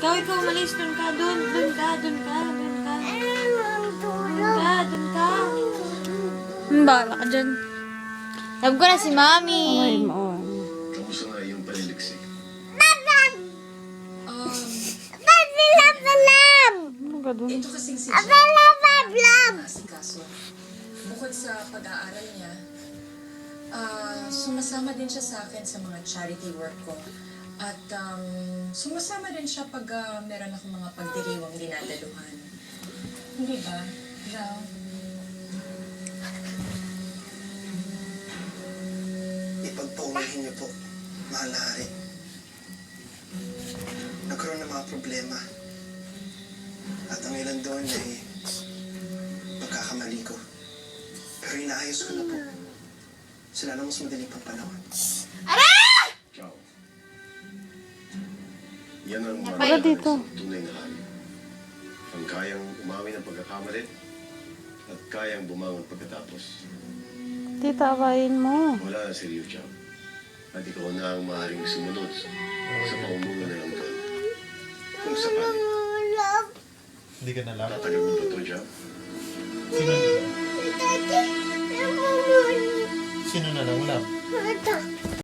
Ikaw, malis. Doon ka. Doon ka. Doon ka. Bala ka dyan. Love ko na si Mami. Kamusta nga yung paniliksik? Ito kasing si John. Asikaso. Bukod sa pag-aaral niya, sumasama din siya sa akin sa mga charity work ko. At sumasama din siya pag meron akong mga pagdiriwang dinadaluhan. Hindi ba, John? Ipagpaulihin niyo po, mahal na hari. Nagkaroon ng mga problema. At ang ilan doon ay pagkakamali ko. Pero inaayos ko na po. Sila na mas madaling pang panahon. Ciao. Yan ang Para dito. Tunay na hari. Ang kayang umamin ng pagkakamali at kayang bumangon pagkatapos. Tita, awayin mo. Wala na si Liu Chang. At ikaw na ang maaaring sumunod sa paumuno na lang doon. Kung sakali. Hindi ka na lang. Tatagal mo ba ito, Chang? Sino na lang? Sino na lang, love?